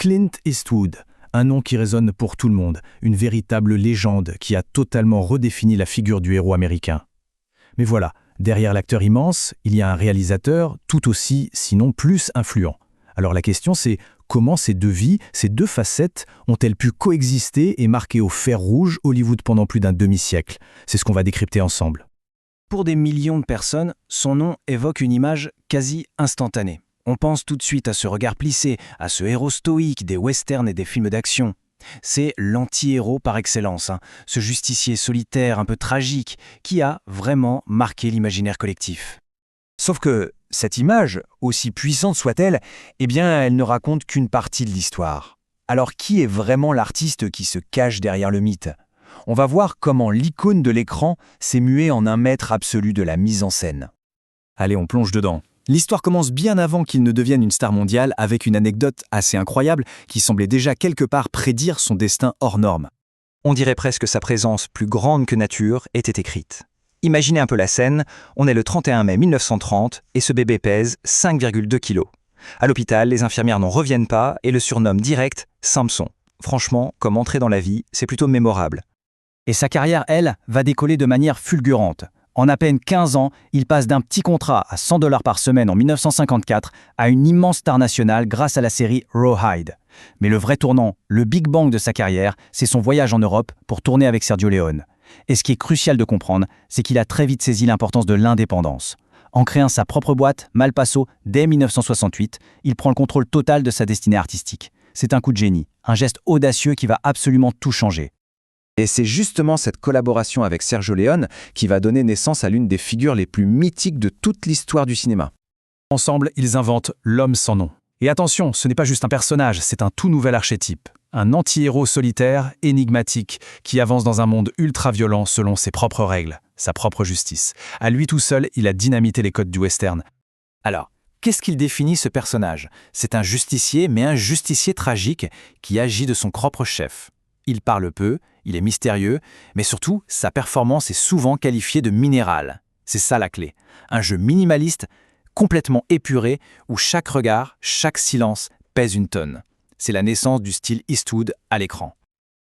Clint Eastwood, un nom qui résonne pour tout le monde, une véritable légende qui a totalement redéfini la figure du héros américain. Mais voilà, derrière l'acteur immense, il y a un réalisateur tout aussi, sinon plus influent. Alors la question c'est, comment ces deux vies, ces deux facettes, ont-elles pu coexister et marquer au fer rouge Hollywood pendant plus d'un demi-siècle? C'est ce qu'on va décrypter ensemble. Pour des millions de personnes, son nom évoque une image quasi instantanée. On pense tout de suite à ce regard plissé, à ce héros stoïque des westerns et des films d'action. C'est l'anti-héros par excellence, ce justicier solitaire un peu tragique qui a vraiment marqué l'imaginaire collectif. Sauf que cette image, aussi puissante soit-elle, elle ne raconte qu'une partie de l'histoire. Alors qui est vraiment l'artiste qui se cache derrière le mythe? On va voir comment l'icône de l'écran s'est muée en un maître absolu de la mise en scène. Allez, on plonge dedans. L'histoire commence bien avant qu'il ne devienne une star mondiale avec une anecdote assez incroyable qui semblait déjà quelque part prédire son destin hors norme. On dirait presque que sa présence plus grande que nature était écrite. Imaginez un peu la scène, on est le 31 mai 1930 et ce bébé pèse 5,2 kg. À l'hôpital, les infirmières n'en reviennent pas et le surnomment direct Samson. Franchement, comme entrée dans la vie, c'est plutôt mémorable. Et sa carrière, elle, va décoller de manière fulgurante. En à peine 15 ans, il passe d'un petit contrat à $100 par semaine en 1954 à une immense star nationale grâce à la série Rawhide. Mais le vrai tournant, le Big Bang de sa carrière, c'est son voyage en Europe pour tourner avec Sergio Leone. Et ce qui est crucial de comprendre, c'est qu'il a très vite saisi l'importance de l'indépendance. En créant sa propre boîte, Malpaso, dès 1968, il prend le contrôle total de sa destinée artistique. C'est un coup de génie, un geste audacieux qui va absolument tout changer. Et c'est justement cette collaboration avec Sergio Leone qui va donner naissance à l'une des figures les plus mythiques de toute l'histoire du cinéma. Ensemble, ils inventent l'homme sans nom. Et attention, ce n'est pas juste un personnage, c'est un tout nouvel archétype. Un anti-héros solitaire, énigmatique, qui avance dans un monde ultra-violent selon ses propres règles, sa propre justice. À lui tout seul, il a dynamité les codes du western. Alors, qu'est-ce qu'il définit ce personnage? C'est un justicier, mais un justicier tragique qui agit de son propre chef. Il parle peu, il est mystérieux, mais surtout, sa performance est souvent qualifiée de minérale. C'est ça la clé. Un jeu minimaliste, complètement épuré, où chaque regard, chaque silence pèse une tonne. C'est la naissance du style Eastwood à l'écran.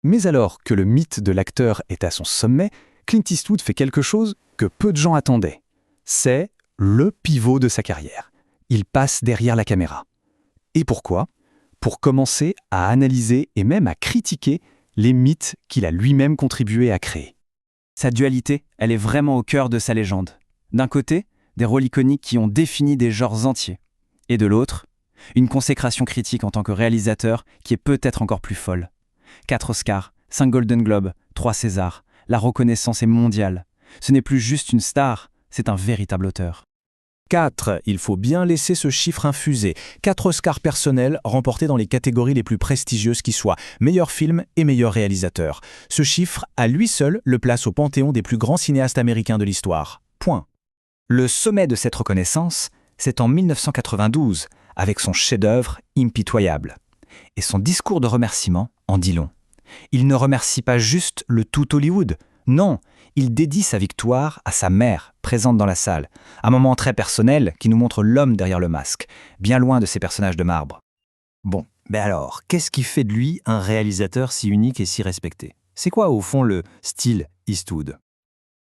Mais alors que le mythe de l'acteur est à son sommet, Clint Eastwood fait quelque chose que peu de gens attendaient. C'est le pivot de sa carrière. Il passe derrière la caméra. Et pourquoi? Pour commencer à analyser et même à critiquer les mythes qu'il a lui-même contribué à créer. Sa dualité, elle est vraiment au cœur de sa légende. D'un côté, des rôles iconiques qui ont défini des genres entiers. Et de l'autre, une consécration critique en tant que réalisateur qui est peut-être encore plus folle. 4 Oscars, 5 Golden Globes, 3 Césars. La reconnaissance est mondiale. Ce n'est plus juste une star, c'est un véritable auteur. 4, il faut bien laisser ce chiffre infuser. 4 Oscars personnels remportés dans les catégories les plus prestigieuses qui soient, meilleur film et meilleur réalisateur. Ce chiffre, à lui seul, le place au panthéon des plus grands cinéastes américains de l'histoire. Point. Le sommet de cette reconnaissance, c'est en 1992, avec son chef-d'œuvre impitoyable. Et son discours de remerciement en dit long. Il ne remercie pas juste le tout Hollywood. Non, il dédie sa victoire à sa mère, présente dans la salle. Un moment très personnel qui nous montre l'homme derrière le masque, bien loin de ces personnages de marbre. Bon, mais alors, qu'est-ce qui fait de lui un réalisateur si unique et si respecté? C'est quoi, au fond, le style Eastwood?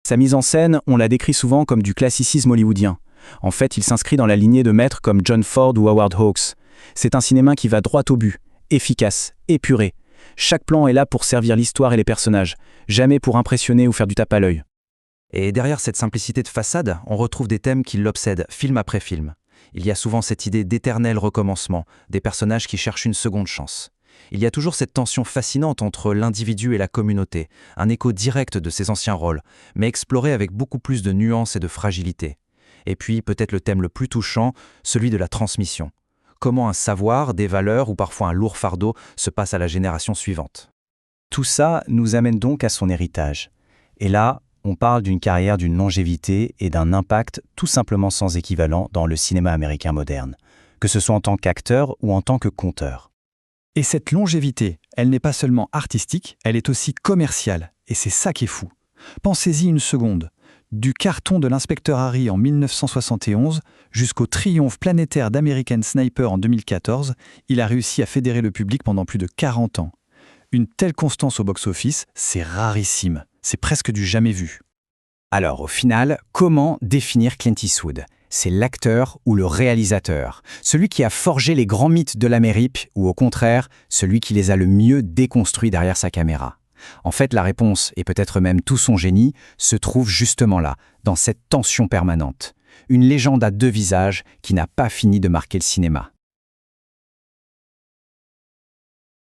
Sa mise en scène, on la décrit souvent comme du classicisme hollywoodien. En fait, il s'inscrit dans la lignée de maîtres comme John Ford ou Howard Hawks. C'est un cinéma qui va droit au but, efficace, épuré. Chaque plan est là pour servir l'histoire et les personnages, jamais pour impressionner ou faire du tape à l'œil. Et derrière cette simplicité de façade, on retrouve des thèmes qui l'obsèdent, film après film. Il y a souvent cette idée d'éternel recommencement, des personnages qui cherchent une seconde chance. Il y a toujours cette tension fascinante entre l'individu et la communauté, un écho direct de ses anciens rôles, mais exploré avec beaucoup plus de nuances et de fragilité. Et puis, peut-être le thème le plus touchant, celui de la transmission. Comment un savoir, des valeurs ou parfois un lourd fardeau se passe à la génération suivante. Tout ça nous amène donc à son héritage. Et là, on parle d'une carrière d'une longévité et d'un impact tout simplement sans équivalent dans le cinéma américain moderne, que ce soit en tant qu'acteur ou en tant que conteur. Et cette longévité, elle n'est pas seulement artistique, elle est aussi commerciale. Et c'est ça qui est fou. Pensez-y une seconde. Du carton de l'inspecteur Harry en 1971 jusqu'au triomphe planétaire d'American Sniper en 2014, il a réussi à fédérer le public pendant plus de 40 ans. Une telle constance au box-office, c'est rarissime, c'est presque du jamais vu. Alors, au final, comment définir Clint Eastwood ? C'est l'acteur ou le réalisateur, celui qui a forgé les grands mythes de l'Amérique ou au contraire, celui qui les a le mieux déconstruits derrière sa caméra. En fait, la réponse, et peut-être même tout son génie, se trouve justement là, dans cette tension permanente. Une légende à deux visages qui n'a pas fini de marquer le cinéma.